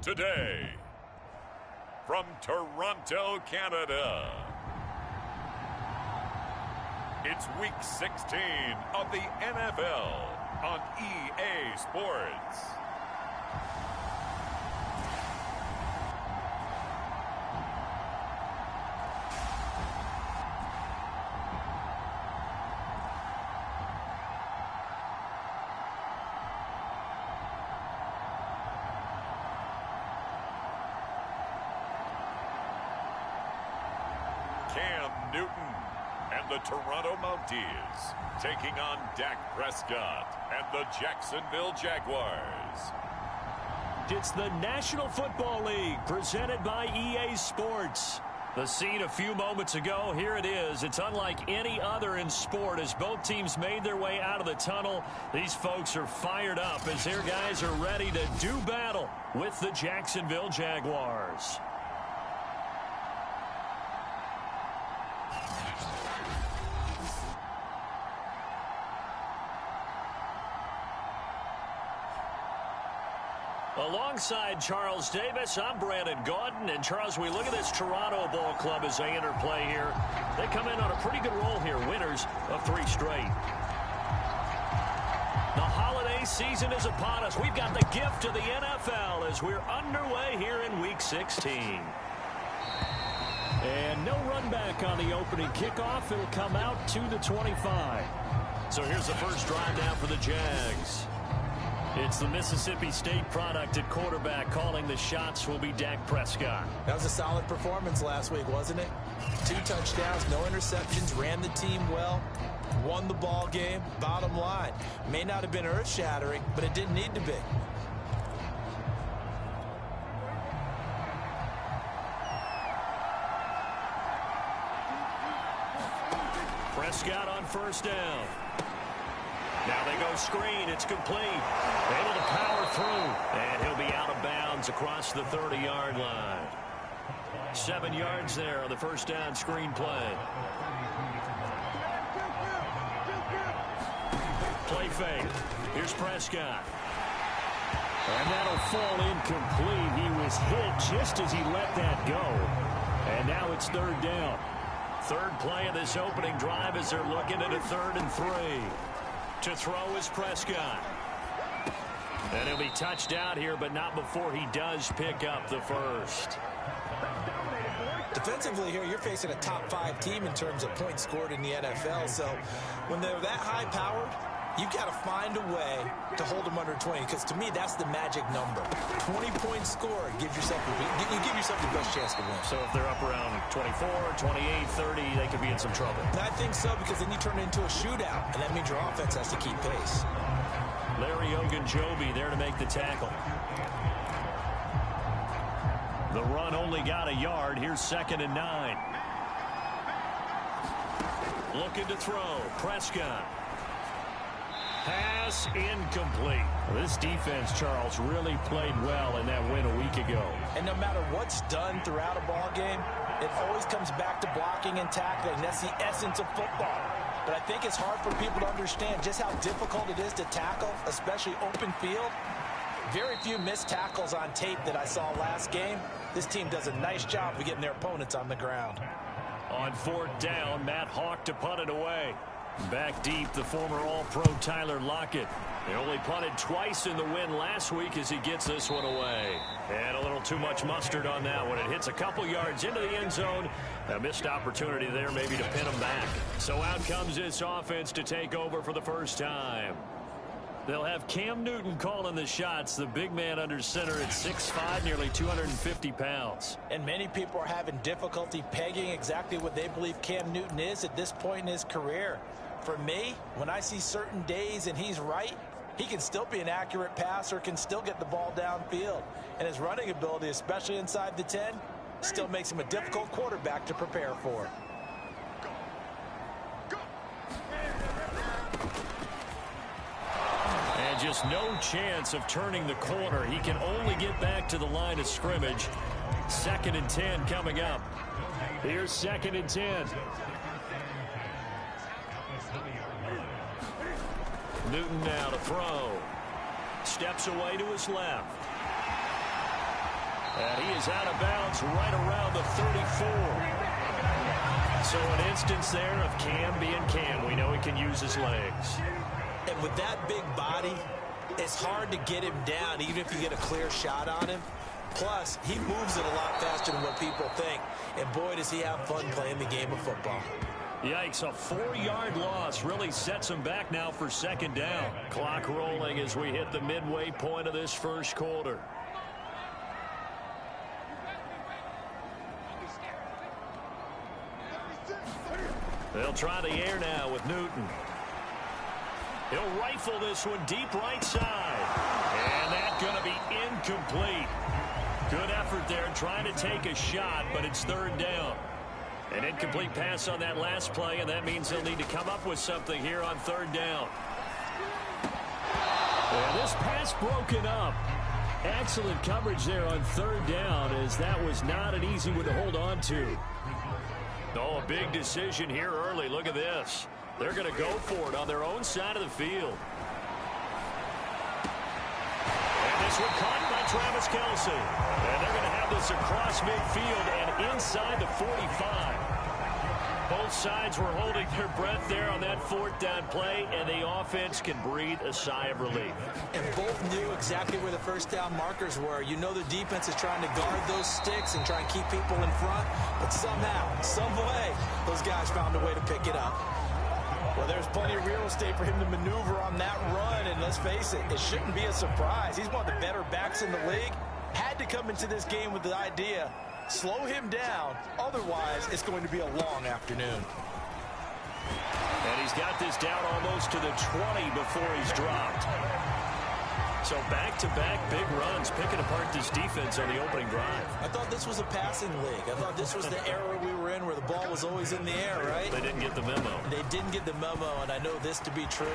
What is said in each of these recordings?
Today, from Toronto, Canada, it's Week 16 of the NFL on EA Sports. Cam Newton and the Toronto Mounties taking on Dak Prescott and the Jacksonville Jaguars. It's the National Football League presented by EA Sports. The scene a few moments ago, here it is. It's unlike any other in sport as both teams made their way out of the tunnel. These folks are fired up as their guys are ready to do battle with the Jacksonville Jaguars. Alongside Charles Davis, I'm Brandon Gaudin. And Charles, we look at this Toronto ball club as they enter play here. They come in on a pretty good roll here, winners of 3 straight. The holiday season is upon us. We've got the gift of the NFL as we're underway here in Week 16. And no run back on the opening kickoff. It'll come out to the 25. So here's the first drive down for the Jags. It's the Mississippi State product at quarterback. Calling the shots will be Dak Prescott. That was a solid performance last week, wasn't it? 2 touchdowns, no interceptions, ran the team well, won the ball game. Bottom line, may not have been earth-shattering, but it didn't need to be. Prescott on first down. Now they go screen. It's complete. Able to power through. And he'll be out of bounds across the 30-yard line. 7 yards there on the first down screen play. Play fake. Here's Prescott. And that'll fall incomplete. He was hit just as he let that go. And now it's 3rd down. 3rd play of this opening drive as they're looking at a 3rd and 3. To throw is Prescott. And he'll be touched out here, but not before he does pick up the first. Defensively here, you're facing a top 5 team in terms of points scored in the NFL. So when they're that high-powered, you've got to find a way to hold them under 20. Because to me, that's the magic number. 20 points scored gives yourself you give yourself the best chance to win. So if they're up around 24, 28, 30, they could be in some trouble. I think so, because then you turn it into a shootout, and that means your offense has to keep pace. Larry Ogunjobi there to make the tackle. The run only got a yard. Here's 2nd and 9. Looking to throw. Prescott. Pass incomplete. This defense, Charles, really played well in that win a week ago. And no matter what's done throughout a ball game, it always comes back to blocking and tackling. That's the essence of football. But I think it's hard for people to understand just how difficult it is to tackle, especially open field. Very few missed tackles on tape that I saw last game. This team does a nice job of getting their opponents on the ground. On 4th down, Matt Hawk to punt it away. Back deep, the former All-Pro Tyler Lockett. He only punted twice in the win last week as he gets this one away. And a little too much mustard on that one. It hits a couple yards into the end zone. A missed opportunity there maybe to pin him back. So out comes this offense to take over for the first time. They'll have Cam Newton calling the shots. The big man under center at 6'5", nearly 250 pounds. And many people are having difficulty pegging exactly what they believe Cam Newton is at this point in his career. For me, when I see certain days and he's right, he can still be an accurate passer, can still get the ball downfield. And his running ability, especially inside the 10, still makes him a difficult quarterback to prepare for. And just no chance of turning the corner. He can only get back to the line of scrimmage. 2nd and 10 coming up. Here's 2nd and 10. Newton now to throw. Steps away to his left. And he is out of bounds right around the 34. So an instance there of Cam being Cam. We know he can use his legs. And with that big body, it's hard to get him down, even if you get a clear shot on him. Plus, he moves it a lot faster than what people think. And boy, does he have fun playing the game of football. Yikes, a 4-yard loss really sets him back now for second down. Clock rolling as we hit the midway point of this first quarter. They'll try the air now with Newton. He'll rifle this one deep right side. And that's going to be incomplete. Good effort there trying to take a shot, but it's third down. An incomplete pass on that last play, and that means they'll need to come up with something here on third down. And this pass broken up. Excellent coverage there on third down, as that was not an easy one to hold on to. Oh, a big decision here early. Look at this. They're going to go for it on their own side of the field. And this one caught by Travis Kelce. And they're going to have this across midfield and inside the 45. Both sides were holding their breath there on that fourth down play, and the offense can breathe a sigh of relief. And both knew exactly where the first down markers were. You know the defense is trying to guard those sticks and try and keep people in front, but somehow, some way, those guys found a way to pick it up. Well, there's plenty of real estate for him to maneuver on that run, and let's face it, it shouldn't be a surprise. He's one of the better backs in the league. Had to come into this game with the idea, slow him down, otherwise it's going to be a long afternoon. And he's got this down almost to the 20 before he's dropped. So back-to-back big runs, picking apart this defense on the opening drive. I thought this was a passing league. I thought this was the era we were in where the ball was always in the air, right? They didn't get the memo. They didn't get the memo, and I know this to be true.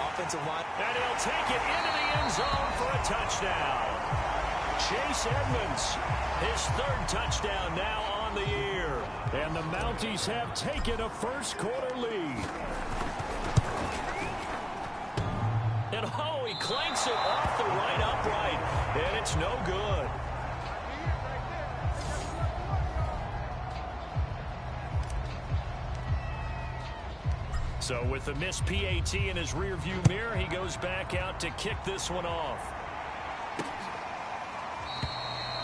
Offensive line. And he'll take it into the end zone for a touchdown. Chase Edmonds, his third touchdown now on the year. And the Mounties have taken a first quarter lead. And oh, he clanks it off the right upright, and it's no good. So with the missed PAT in his rearview mirror, he goes back out to kick this one off.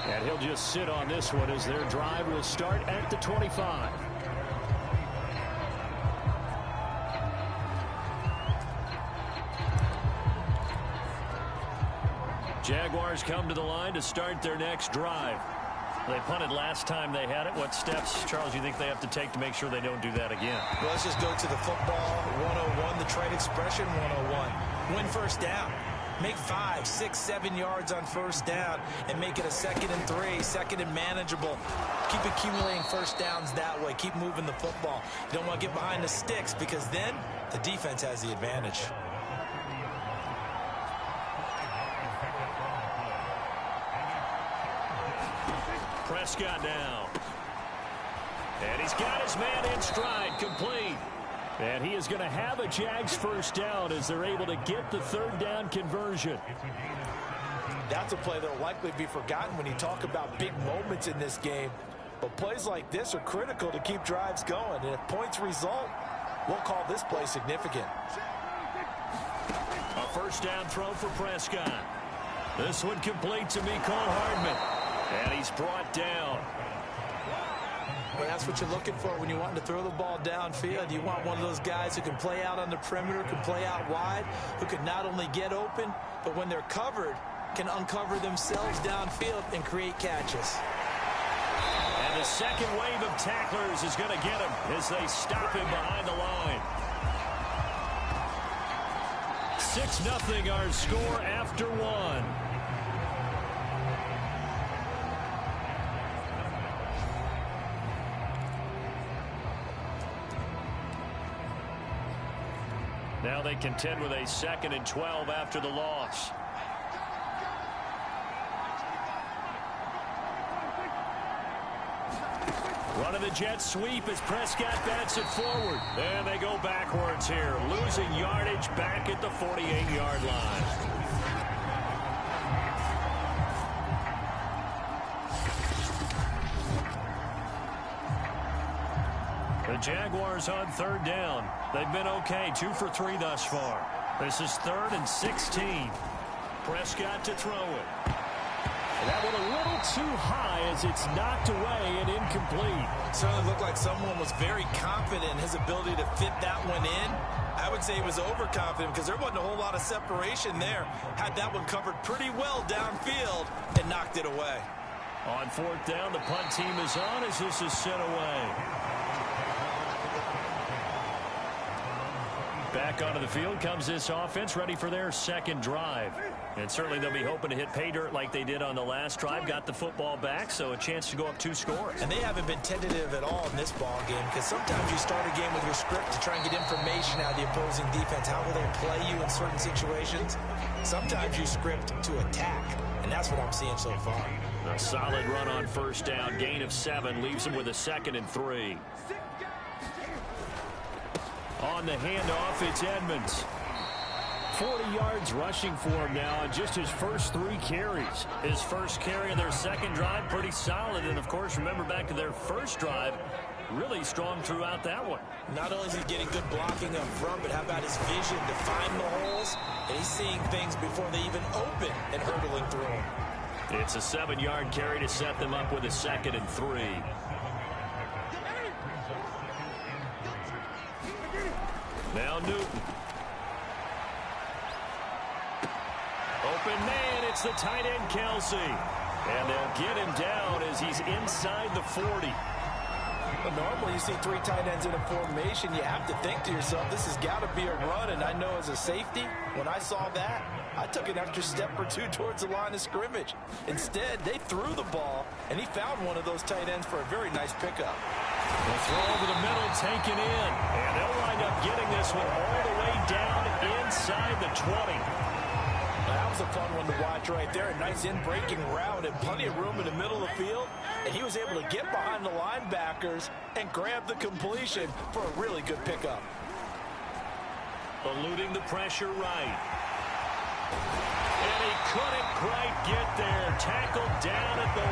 And he'll just sit on this one as their drive will start at the 25. Jaguars come to the line to start their next drive. They punted last time they had it. What steps, Charles, you think they have to take to make sure they don't do that again? Well, let's just go to the football 101, the trade expression 101. Win first down. Make 5, 6, 7 yards on first down and make it a 2nd and 3, second and manageable. Keep accumulating first downs that way. Keep moving the football. You don't want to get behind the sticks because then the defense has the advantage. Prescott now. And he's got his man in stride, complete. And he is going to have a Jags first down as they're able to get the third down conversion. That's a play that will likely be forgotten when you talk about big moments in this game. But plays like this are critical to keep drives going. And if points result, we'll call this play significant. A first down throw for Prescott. This one complete to Mecole Hardman. And he's brought down. Well, that's what you're looking for when you want to throw the ball downfield. You want one of those guys who can play out on the perimeter, can play out wide, who can not only get open, but when they're covered, can uncover themselves downfield and create catches. And the second wave of tacklers is going to get him as they stop him behind the line. 6-0 our score after one. Now they contend with a 2nd and 12 after the loss. Running the jet sweep as Prescott bats it forward. And they go backwards here, losing yardage back at the 48-yard line. Jaguars on third down. They've been okay, 2 for 3 thus far. This is 3rd and 16. Prescott to throw it. And that one a little too high as it's knocked away and incomplete. Certainly looked like someone was very confident in his ability to fit that one in. I would say he was overconfident because there wasn't a whole lot of separation there. Had that one covered pretty well downfield and knocked it away. On 4th down, the punt team is on as this is sent away. Back onto the field comes this offense, ready for their second drive. And certainly they'll be hoping to hit pay dirt like they did on the last drive. Got the football back, so a chance to go up 2 scores. And they haven't been tentative at all in this ball game because sometimes you start a game with your script to try and get information out of the opposing defense. How will they play you in certain situations? Sometimes you script to attack, and that's what I'm seeing so far. A solid run on 1st down. Gain of 7 leaves him with a 2nd and 3. On the handoff, it's Edmonds. 40 yards rushing for him now on just his first 3 carries. His first carry of their second drive, pretty solid. And, of course, remember back to their first drive, really strong throughout that one. Not only is he getting good blocking up front, but how about his vision to find the holes? And he's seeing things before they even open and hurdling through them. It's a 7-yard carry to set them up with a 2nd and 3. Now Newton. Open man, it's the tight end Kelsey. And they'll get him down as he's inside the 40. But normally you see 3 tight ends in a formation, you have to think to yourself, this has got to be a run. And I know as a safety, when I saw that, I took an extra step or 2 towards the line of scrimmage. Instead, they threw the ball, and he found one of those tight ends for a very nice pickup. The throw over the middle, taken in. And they'll wind up getting this one all the way down inside the 20. That was a fun one to watch right there. A nice in-breaking route and plenty of room in the middle of the field. And he was able to get behind the linebackers and grab the completion for a really good pickup. Eluding the pressure right. And he couldn't quite get there. Tackled down at the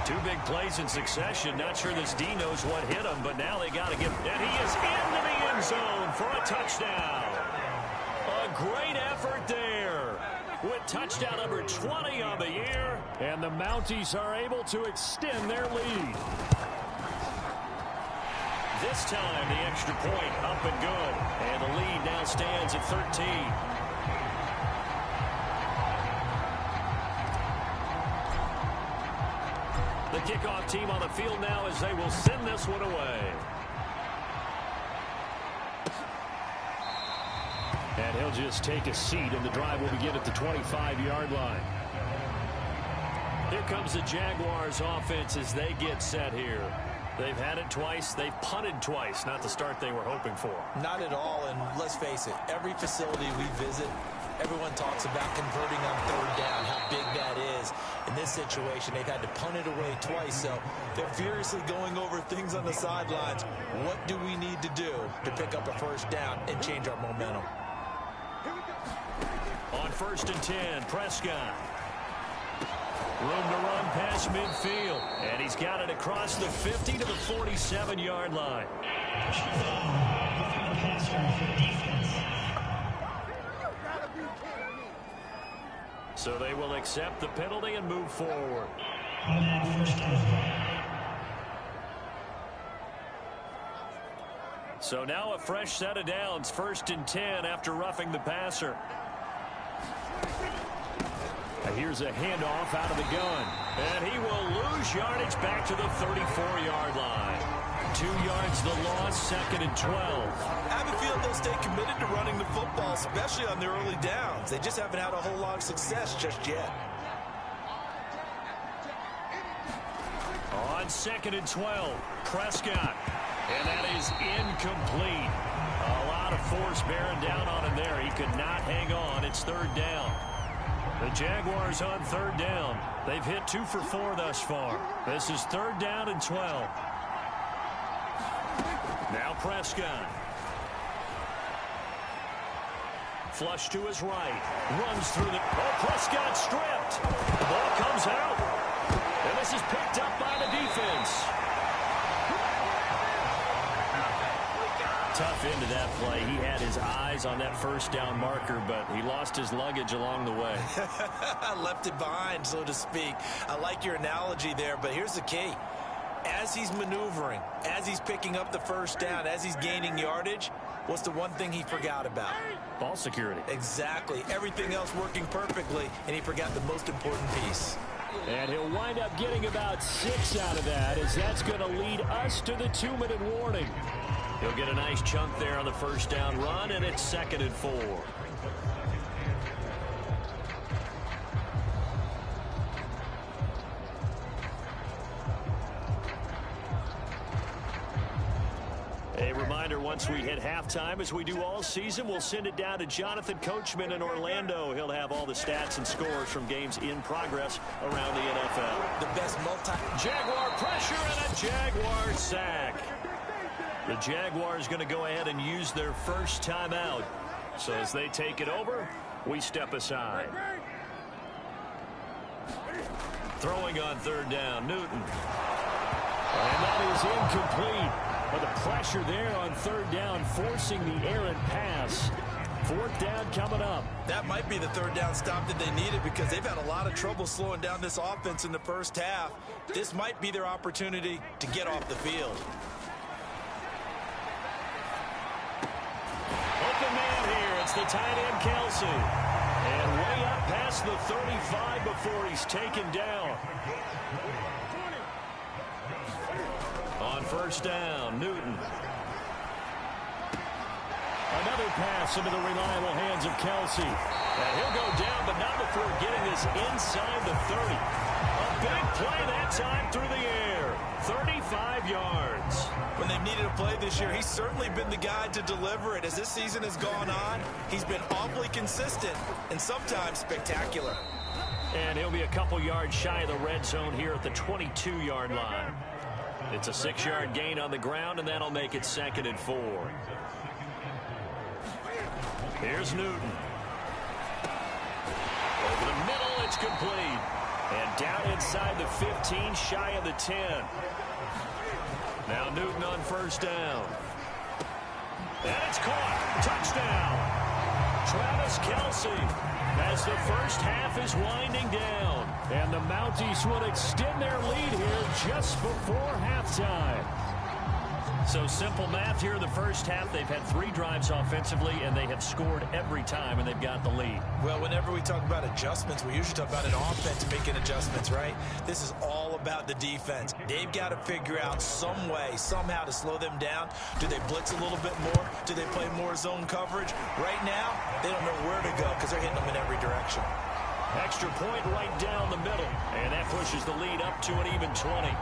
1. 2 big plays in succession. Not sure this D knows what hit him, but now they got to get... And he is into the end zone for a touchdown. A great effort there with touchdown number 20 on the year. And the Mounties are able to extend their lead. This time the extra point up and good. And the lead now stands at 13. The kickoff team on the field now as they will send this one away. And he'll just take a seat, and the drive will begin at the 25-yard line. Here comes the Jaguars offense as they get set here. They've had it twice. They've punted twice. Not the start they were hoping for. Not at all, and let's face it, every facility we visit, everyone talks about converting on 3rd down, how big that is. In this situation, they've had to punt it away twice, so they're furiously going over things on the sidelines. What do we need to do to pick up a 1st down and change our momentum? On 1st and 10, Prescott. Room to run past midfield. And he's got it across the 50 to the 47-yard line. So they will accept the penalty and move forward. So now a fresh set of downs. 1st and 10 after roughing the passer. Here's a handoff out of the gun. And he will lose yardage back to the 34-yard line. 2 yards the loss, 2nd and 12. I have a feeling they'll stay committed to running the football, especially on their early downs. They just haven't had a whole lot of success just yet. On 2nd and 12, Prescott. And that is incomplete. A lot of force bearing down on him there. He could not hang on. It's 3rd down. The Jaguars on 3rd down. They've hit 2 for 4 thus far. This is 3rd down and 12. Now Prescott. Flush to his right. Runs through the... Oh, Prescott stripped. The ball comes out. And this is picked up by the defense. his eyes on that first down marker, but he lost his luggage along the way. Left it behind, so to speak. I like your analogy there, but here's the key. As he's maneuvering, as he's picking up the first down, as he's gaining yardage, what's the one thing he forgot about? Ball security. Exactly. Everything else working perfectly, and he forgot the most important piece. And he'll wind up getting about 6 out of that, as that's going to lead us to the 2-minute warning. He'll get a nice chunk there on the first down run, and it's 2nd and 4. A reminder, once we hit halftime, as we do all season, we'll send it down to Jonathan Coachman in Orlando. He'll have all the stats and scores from games in progress around the NFL. The best Jaguar pressure and a Jaguar sack. The Jaguars going to go ahead and use their first timeout. So as they take it over, we step aside. Throwing on 3rd down, Newton. And that is incomplete. But the pressure there on 3rd down, forcing the errant pass. 4th down coming up. That might be the 3rd down stop that they needed, because they've had a lot of trouble slowing down this offense in the first half. This might be their opportunity to get off the field. Open man here. It's the tight end, Kelsey. And way up past the 35 before he's taken down. On 1st down, Newton. Another pass into the reliable hands of Kelsey. And he'll go down, but not before getting this inside the 30. A big play that time through the air. 35 yards. When they've needed a play this year, he's certainly been the guy to deliver it. As this season has gone on, he's been awfully consistent and sometimes spectacular. And he'll be a couple yards shy of the red zone here at the 22-yard line. It's a 6-yard gain on the ground, and that'll make it 2nd and 4. Here's Newton. Over the middle, it's complete. And down inside the 15, shy of the 10. Now Newton on 1st down. And it's caught. Touchdown. Travis Kelce, as the first half is winding down. And the Mounties will extend their lead here just before halftime. So simple math here in the first half. They've had 3 drives offensively, and they have scored every time, and they've got the lead. Well, whenever we talk about adjustments, we usually talk about an offense making adjustments, right? This is all about the defense. They've got to figure out some way, somehow to slow them down. Do they blitz a little bit more? Do they play more zone coverage? Right now, they don't know where to go because they're hitting them in every direction. Extra point right down the middle, and that pushes the lead up to an even 20.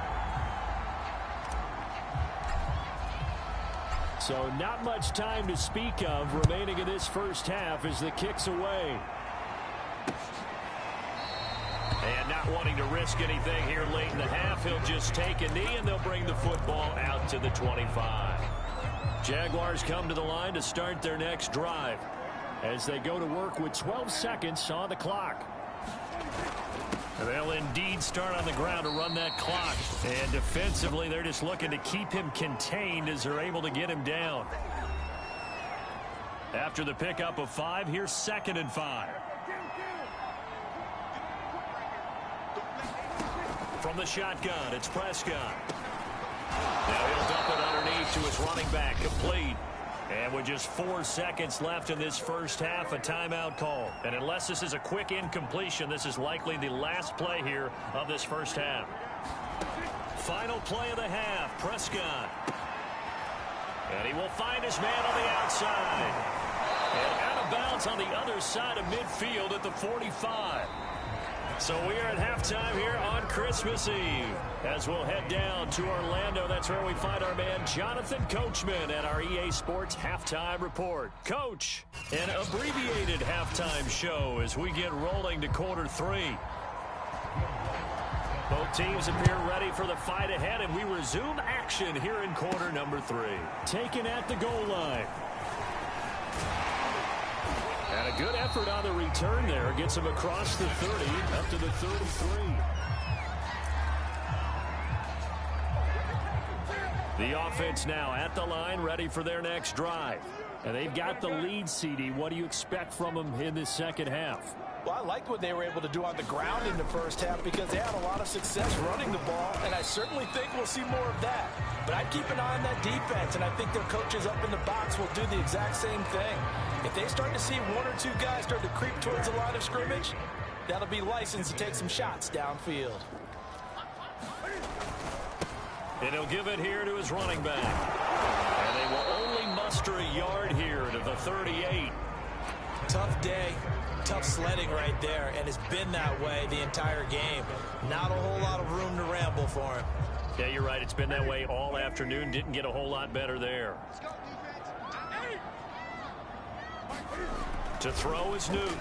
So not much time to speak of remaining in this first half as the kick's away. And not wanting to risk anything here late in the half, he'll just take a knee, and they'll bring the football out to the 25. Jaguars come to the line to start their next drive as they go to work with 12 seconds on the clock. They'll indeed start on the ground to run that clock. And defensively, they're just looking to keep him contained as they're able to get him down. After the pickup of 5, here's 2nd and 5. From the shotgun, it's Prescott. Now he'll dump it underneath to his running back, complete. And with just 4 seconds left in this first half, a timeout call. And unless this is a quick incompletion, this is likely the last play here of this first half. Final play of the half, Prescott. And he will find his man on the outside. And out of bounds on the other side of midfield at the 45. So we are at halftime here on Christmas Eve. As we'll head down to Orlando, that's where we find our man Jonathan Coachman at our EA Sports Halftime Report. Coach, an abbreviated halftime show as we get rolling to quarter 3. Both teams appear ready for the fight ahead, and we resume action here in quarter number 3. Taken at the goal line. And a good effort on the return there. Gets him across the 30, up to the 33. The offense now at the line, ready for their next drive. And they've got the lead, CD. What do you expect from them in this second half? Well, I liked what they were able to do on the ground in the first half because they had a lot of success running the ball, and I certainly think we'll see more of that. But I'd keep an eye on that defense, and I think their coaches up in the box will do the exact same thing. If they start to see one or two guys start to creep towards the line of scrimmage, that'll be licensed to take some shots downfield. And he'll give it here to his running back. And they will only muster a yard here to the 38. Tough day, tough sledding right there, and it's been that way the entire game. Not a whole lot of room to ramble for him. Yeah, you're right. It's been that way all afternoon. Didn't get a whole lot better there. To throw is Newton.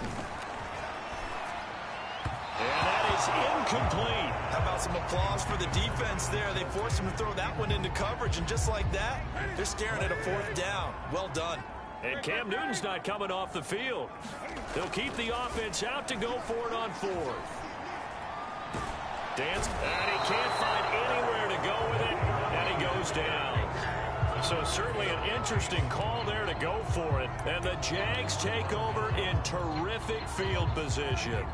And that is incomplete. How about some applause for the defense there? They forced him to throw that one into coverage, and just like that, they're staring at a fourth down. Well done. And Cam Newton's not coming off the field. They'll keep the offense out to go for it on fourth. Dance, and he can't find anywhere to go with it, and he goes down. So certainly an interesting call there to go for it. And the Jags take over in terrific field position.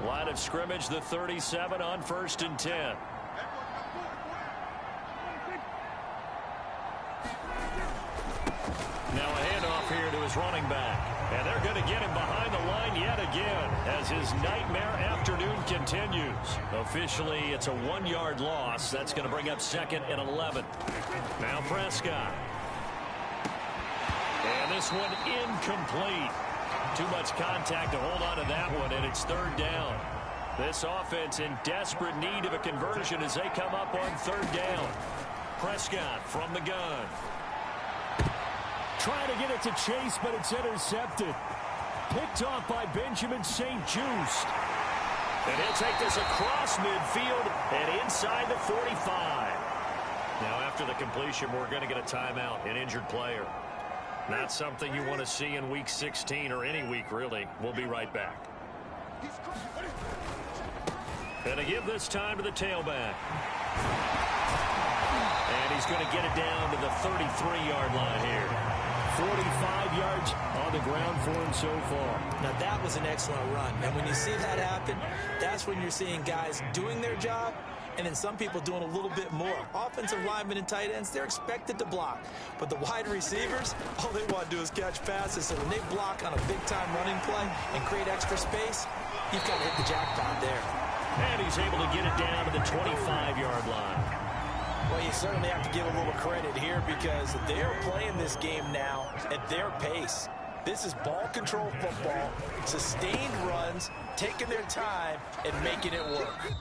Line of scrimmage, the 37 on 1st and 10. Now a handoff here to his running back. And they're going to get him behind the line yet again as his nightmare afternoon continues. Officially, it's a 1-yard loss. That's going to bring up 2nd and 11. Now Prescott. And this one incomplete. Too much contact to hold on to that one, and it's 3rd down. This offense in desperate need of a conversion as they come up on 3rd down. Prescott from the gun. Trying to get it to Chase, but it's intercepted. Picked off by Benjamin St-Juste. And he'll take this across midfield and inside the 45. Now after the completion, we're going to get a timeout, an injured player. Not something you want to see in Week 16 or any week, really. We'll be right back. And to give this time to the tailback. And he's going to get it down to the 33-yard line here. 45 yards on the ground for him so far. Now that was an excellent run. And when you see that happen, that's when you're seeing guys doing their job and then some people doing a little bit more. Offensive linemen and tight ends, they're expected to block. But the wide receivers, all they want to do is catch passes. So when they block on a big-time running play and create extra space, you've got to hit the jackpot there. And he's able to get it down to the 25-yard line. Well, you certainly have to give a little credit here because they're playing this game now at their pace. This is ball control football, sustained runs, taking their time, and making it work.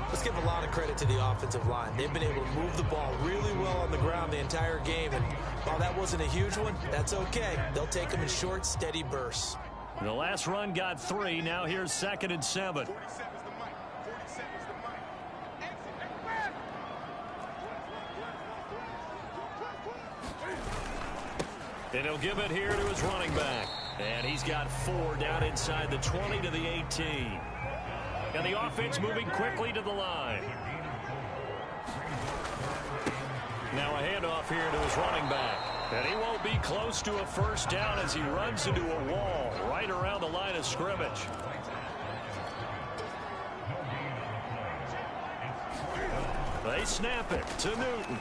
Let's give a lot of credit to the offensive line. They've been able to move the ball really well on the ground the entire game. And while that wasn't a huge one, that's okay. They'll take them in short, steady bursts. The last run got 3. Now here's 2nd and 7. And he'll give it here to his running back. And he's got 4 down inside the 20 to the 18. And the offense moving quickly to the line. Now a handoff here to his running back. And he won't be close to a first down as he runs into a wall right around the line of scrimmage. They snap it to Newton.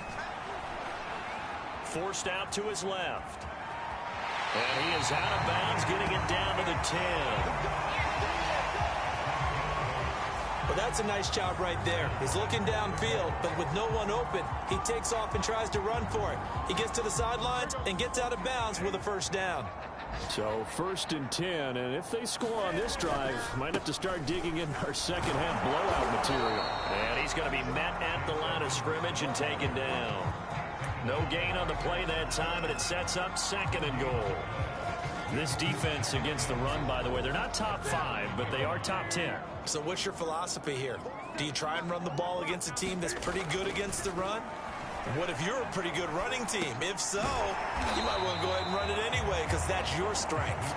Forced out to his left. And he is out of bounds, getting it down to the 10. Well, that's a nice job right there. He's looking downfield, but with no one open, he takes off and tries to run for it. He gets to the sidelines and gets out of bounds with a first down. So 1st and 10, and if they score on this drive, might have to start digging in our second half blowout material. And he's going to be met at the line of scrimmage and taken down. No gain on the play that time, and it sets up 2nd and goal. This defense against the run, by the way, they're not top 5, but they are top 10. So what's your philosophy here? Do you try and run the ball against a team that's pretty good against the run? What if you're a pretty good running team? If so, you might want to go ahead and run it anyway because that's your strength.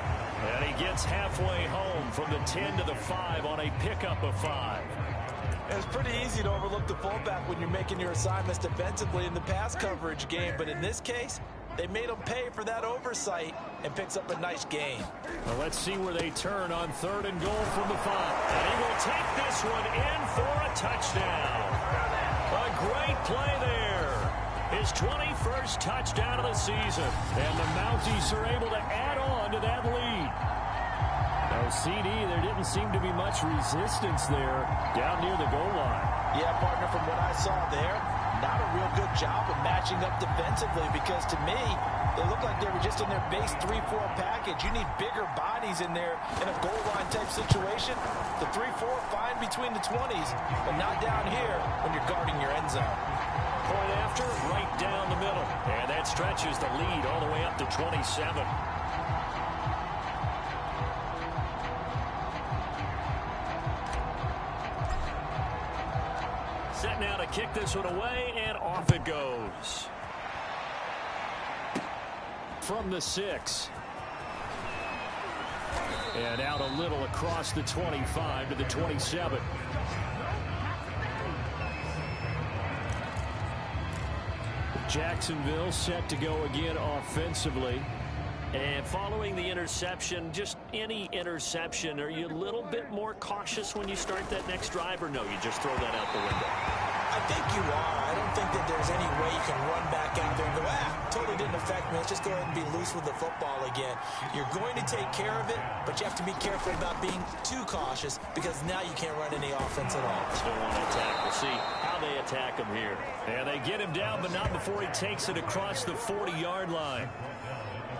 And he gets halfway home from the 10 to the 5 on a pickup of 5. It's pretty easy to overlook the fullback when you're making your assignments defensively in the pass coverage game, but in this case, they made him pay for that oversight and picks up a nice gain. Well, let's see where they turn on 3rd and goal from the 5. And he will take this one in for a touchdown. A great play there. His 21st touchdown of the season. And the Mounties are able to add on to that lead. No CD, there didn't seem to be much resistance there down near the goal line. Yeah, partner, from what I saw there, not a real good job of matching up defensively because to me, they look like they were just in their base 3-4 package. You need bigger bodies in there in a goal line type situation. The 3-4 fine between the 20s, but not down here when you're guarding your end zone. Point after, right down the middle. And that stretches the lead all the way up to 27. Set now to kick this one away, and off it goes. From the 6. And out a little across the 25 to the 27. Jacksonville set to go again offensively. And following the interception, just any interception, are you a little bit more cautious when you start that next drive, or no, you just throw that out the window? I think you are. I don't think that there's any way you can run back out there and go, totally didn't affect me. Let's just go ahead and be loose with the football again. You're going to take care of it, but you have to be careful about being too cautious because now you can't run any offense at all. Still want to attack. We'll see how they attack him here. And they get him down, but not before he takes it across the 40-yard line.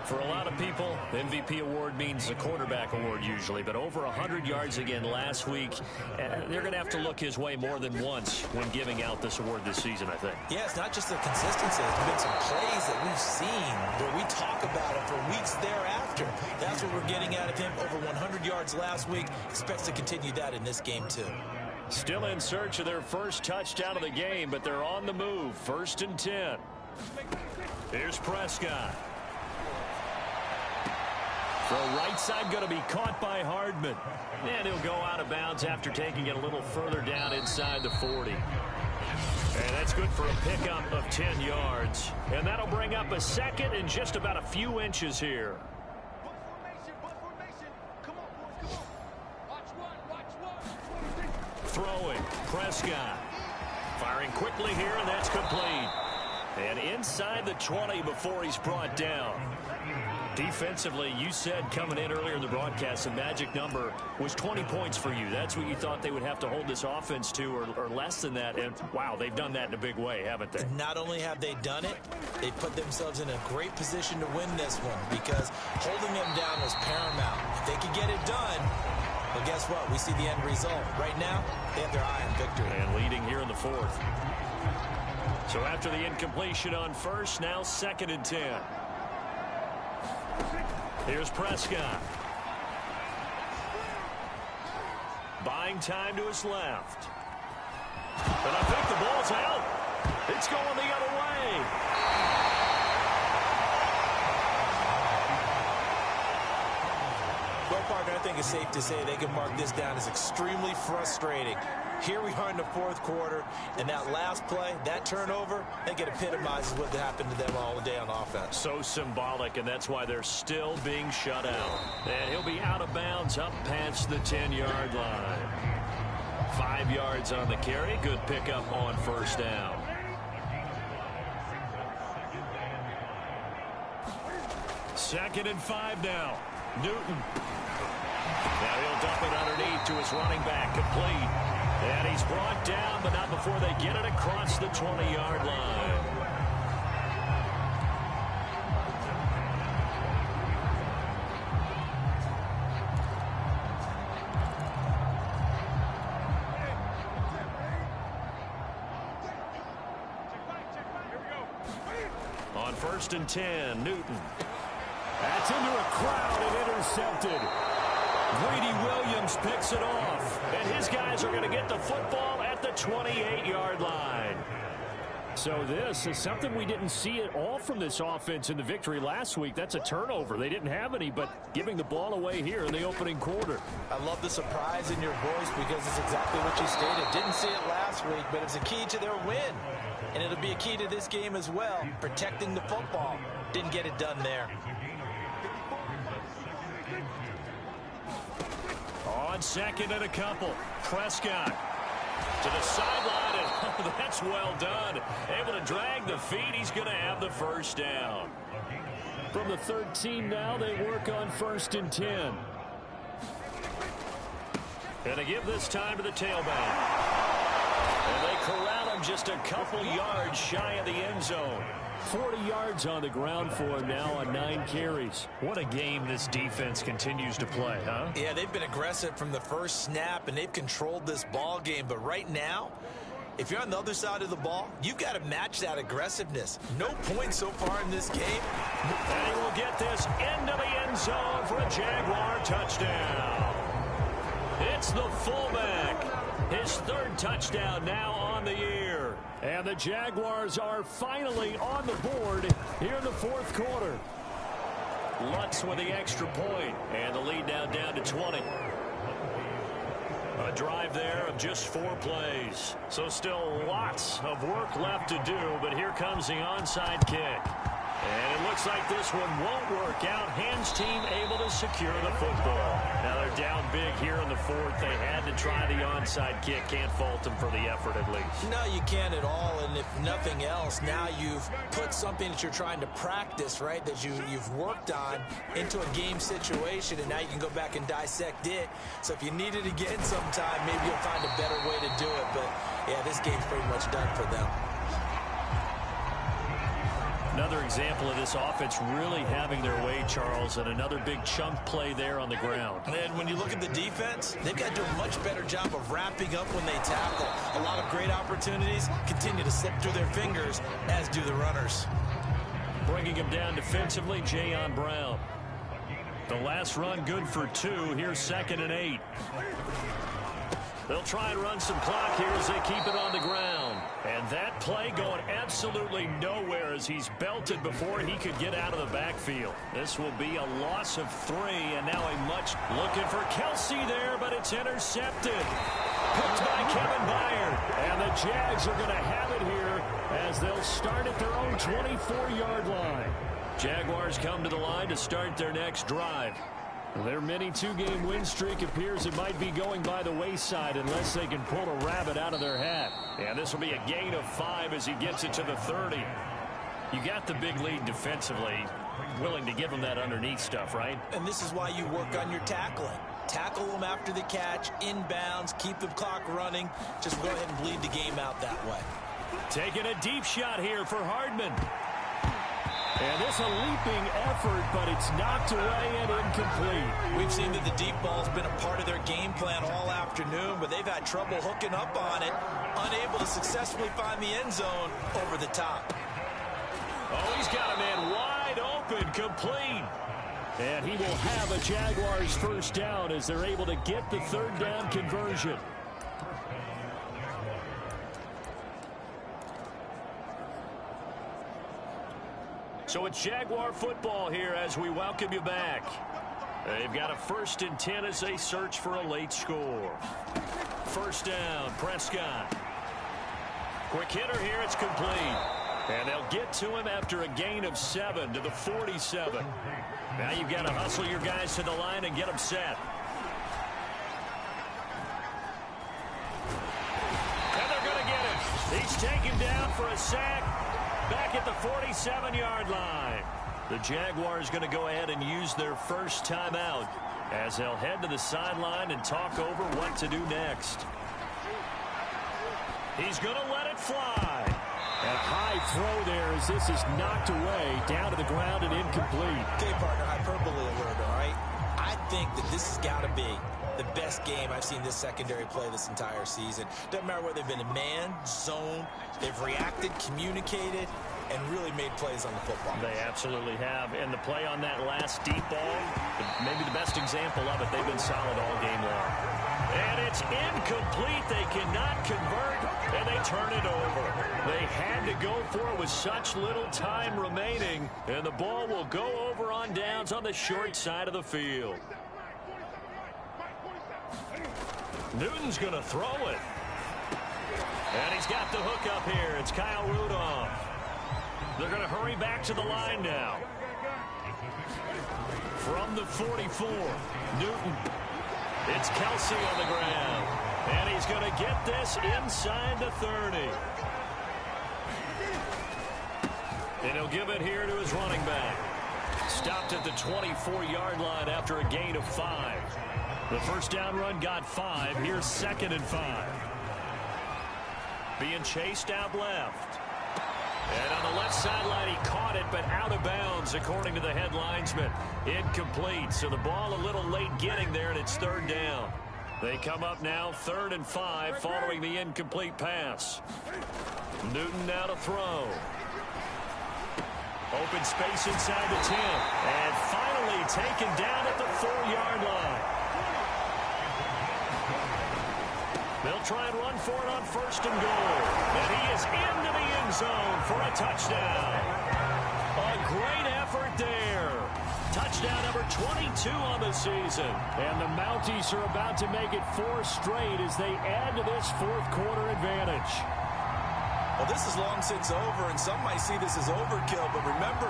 For a lot of people, the MVP award means the quarterback award usually, but over 100 yards again last week. They're going to have to look his way more than once when giving out this award this season, I think. Yeah, it's not just the consistency. There's been some plays that we've seen where we talk about it for weeks thereafter. That's what we're getting out of him. Over 100 yards last week. Expects to continue that in this game, too. Still in search of their first touchdown of the game, but they're on the move. 1st and 10. Here's Prescott. Throw right side going to be caught by Hardman. And he'll go out of bounds after taking it a little further down inside the 40. And that's good for a pickup of 10 yards. And that'll bring up a second and just about a few inches here. Throwing, Prescott. Firing quickly here, and that's complete. And inside the 20 before he's brought down. Defensively, you said coming in earlier in the broadcast, the magic number was 20 points for you. That's what you thought they would have to hold this offense to, or less than that. And, wow, they've done that in a big way, haven't they? Not only have they done it, they put themselves in a great position to win this one because holding them down was paramount. If they could get it done, well, guess what? We see the end result. Right now, they have their eye on victory. And leading here in the 4th. So after the incompletion on 1st, now 2nd and 10. Here's Prescott. Buying time to his left. And I think the ball's out. It's going the other way. Well, partner, I think it's safe to say they can mark this down as extremely frustrating. Here we are in the 4th quarter, and that last play, that turnover, I think it epitomizes what happened to them all day on offense. So symbolic, and that's why they're still being shut out. And he'll be out of bounds up past the 10-yard line. 5 yards on the carry. Good pickup on 1st down. Second and 5 now. Newton. Now he'll dump it underneath to his running back. Complete. And he's brought down, but not before they get it across the 20-yard line. On 1st and 10, Newton. That's into a crowd and intercepted. Greedy Williams picks it off, and his guys are going to get the football at at the 28-yard line. So this is something we didn't see at all from this offense in the victory last week. That's a turnover. They didn't have any, but giving the ball away here in the opening quarter. I love the surprise in your voice because it's exactly what you stated. Didn't see it last week, but it's a key to their win. And it'll be a key to this game as well, protecting the football. Didn't get it done there. On second and a couple, Prescott to the sideline, and that's well done. Able to drag the feet. He's going to have the first down. From the 13 now, they work on 1st and 10. And they give this time to the tailback. And they corral him just a couple yards shy of the end zone. 40 yards on the ground for him now on 9 carries. What a game this defense continues to play, huh? Yeah, they've been aggressive from the first snap, and they've controlled this ball game. But right now, if you're on the other side of the ball, you've got to match that aggressiveness. No points so far in this game. And he will get this into the end zone for a Jaguar touchdown. It's the fullback. His 3rd touchdown now on the year. And the Jaguars are finally on the board here in the 4th quarter. Lutz with the extra point, and the lead now down to 20. A drive there of just 4 plays. So still lots of work left to do, but here comes the onside kick. And it looks like this one won't work out. Hands team able to secure the football. Now they're down big here in the 4th. They had to try the onside kick. Can't fault them for the effort at least. No, you can't at all. And if nothing else, now you've put something that you're trying to practice, right, that you've worked on into a game situation, and now you can go back and dissect it. So if you need it again sometime, maybe you'll find a better way to do it. But, yeah, this game's pretty much done for them. Another example of this offense really having their way, Charles, and another big chunk play there on the ground. And when you look at the defense, they've got to do a much better job of wrapping up when they tackle. A lot of great opportunities continue to slip through their fingers, as do the runners. Bringing him down defensively, Jayon Brown. The last run good for 2. Here's 2nd and 8. They'll try and run some clock here as they keep it on the ground. And that play going absolutely nowhere as he's belted before he could get out of the backfield. This will be a loss of 3, and now a much looking for Kelsey there, but it's intercepted. Picked by Kevin Byard. And the Jags are going to have it here as they'll start at their own 24-yard line. Jaguars come to the line to start their next drive. Their mini 2-game win streak appears it might be going by the wayside unless they can pull a rabbit out of their hat. And this will be a gain of 5 as he gets it to the 30. You got the big lead defensively. Willing to give him that underneath stuff, right? And this is why you work on your tackling. Tackle them after the catch, inbounds, keep the clock running. Just go ahead and bleed the game out that way. Taking a deep shot here for Hardman. And this a leaping effort, but it's knocked away and incomplete. We've seen that the deep ball's been a part of their game plan all afternoon, but they've had trouble hooking up on it, unable to successfully find the end zone over the top. Oh, he's got a man wide open, complete. And he will have a Jaguars first down as they're able to get the 3rd down conversion. So it's Jaguar football here as we welcome you back. They've got a 1st and 10 as they search for a late score. First down, Prescott. Quick hitter here, it's complete. And they'll get to him after a gain of 7 to the 47. Now you've got to hustle your guys to the line and get them set. And they're going to get him. He's taken down for a sack. Back at the 47-yard line. The Jaguars going to go ahead and use their first timeout as they'll head to the sideline and talk over what to do next. He's going to let it fly. A high throw there as this is knocked away down to the ground and incomplete. Okay, partner, hyperbole alert, all right? I think that this has got to be the best game I've seen this secondary play this entire season. Doesn't matter whether they've been in man, zone, they've reacted, communicated. and really made plays on the football. They absolutely have. And the play on that last deep ball, maybe the best example of it, they've been solid all game long. And it's incomplete. They cannot convert, and they turn it over. They had to go for it with such little time remaining, and the ball will go over on downs on the short side of the field. Newton's going to throw it. And he's got the hook up here. It's Kyle Rudolph. They're going to hurry back to the line now. From the 44, Newton. It's Kelsey on the ground. And he's going to get this inside the 30. And he'll give it here to his running back. Stopped at the 24-yard line after a gain of 5. The first down run got 5. Here's 2nd and 5. Being chased out left. And on the left sideline, he caught it, but out of bounds, according to the head linesman. Incomplete, so the ball a little late getting there, and it's 3rd down. They come up now, 3rd and 5, following the incomplete pass. Newton now to throw. Open space inside the 10. And finally taken down at the 4-yard line. They'll try and run for it on 1st and goal. And he is into the end zone for a touchdown. A great effort there. Touchdown number 22 on the season. And the Mounties are about to make it 4 straight as they add to this 4th quarter advantage. Well, this is long since over, and some might see this as overkill. But remember,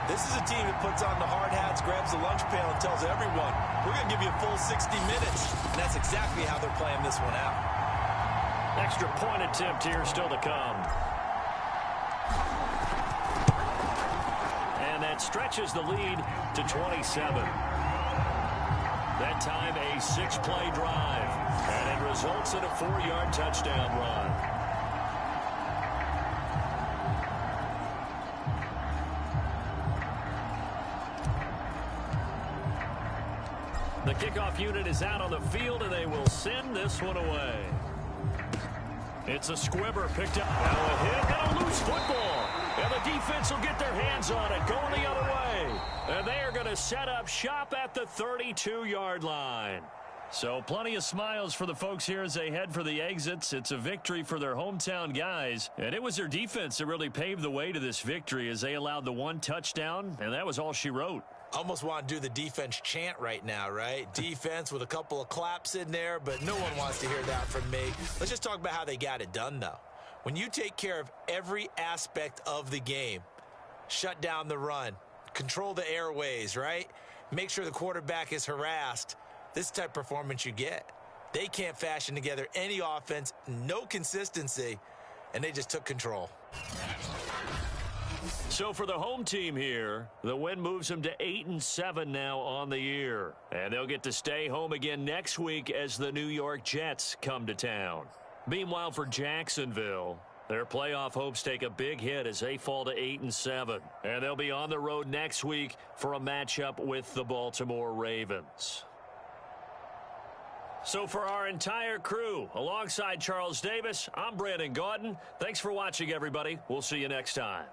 this is a team that puts on the hard hats, grabs the lunch pail, and tells everyone, we're going to give you a full 60 minutes. And that's exactly how they're playing this one out. Extra point attempt here still to come. And that stretches the lead to 27. That time a 6-play drive. And it results in a 4-yard touchdown run. The kickoff unit is out on the field, and they will send this one away. It's a squibber picked up. Now a hit and a loose football. And the defense will get their hands on it, going the other way. And they are going to set up shop at the 32-yard line. So plenty of smiles for the folks here as they head for the exits. It's a victory for their hometown guys. And it was their defense that really paved the way to this victory as they allowed the 1 touchdown, and that was all she wrote. Almost want to do the defense chant right now, right? Defense with a couple of claps in there, but no one wants to hear that from me. Let's just talk about how they got it done, though. When you take care of every aspect of the game, shut down the run, control the airways, right? Make sure the quarterback is harassed. This type of performance you get. They can't fashion together any offense, no consistency, and they just took control. So for the home team here, the win moves them to 8-7 now on the year. And they'll get to stay home again next week as the New York Jets come to town. Meanwhile, for Jacksonville, their playoff hopes take a big hit as they fall to 8-7. And they'll be on the road next week for a matchup with the Baltimore Ravens. So for our entire crew, alongside Charles Davis, I'm Brandon Gaudin. Thanks for watching, everybody. We'll see you next time.